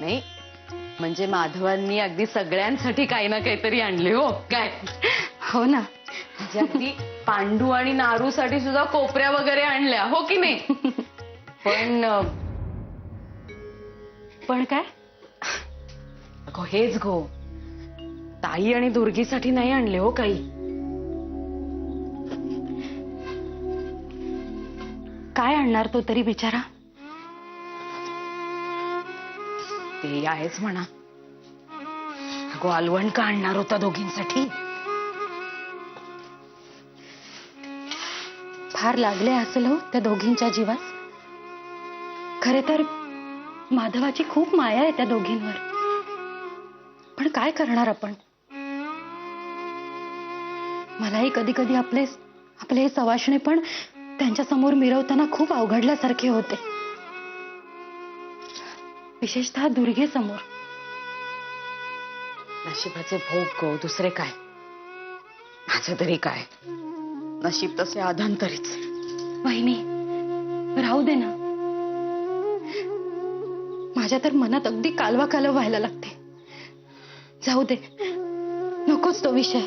नाही म्हणजे माधवांनी अगदी सगळ्यांसाठी काही ना काहीतरी आणले हो काय. हो ना. म्हणजे अगदी पांडू आणि नारूसाठी सुद्धा कोपऱ्या वगैरे आणल्या हो की नाही. पण काय? अगो हेच गो, ताई आणि दुर्गीसाठी नाही आणले हो काही. काय आणणार तो तरी बिचारा. ते आहेच म्हणा. अगो अलवण का आणणार होता दोघींसाठी. फार लागले असेल हो त्या दोघींच्या जीवास. खरे तर माधवाची खूप माया आहे त्या दोघींवर. पण काय करणार आपण. मलाही कधी कधी आपले हे सवाष्णे पण त्यांच्या समोर मिरवताना खूप अवघडल्यासारखे होते. विशेषतः दुर्गे समोर. नशिबाचे भोग गो, दुसरे काय. माझं तरी काय, नशीब तसे आधांतरीच. वहिनी राहू दे ना. माझ्या तर मनात अगदी कालवा कालव व्हायला लागते. जाऊ दे, नकोच तो विषय.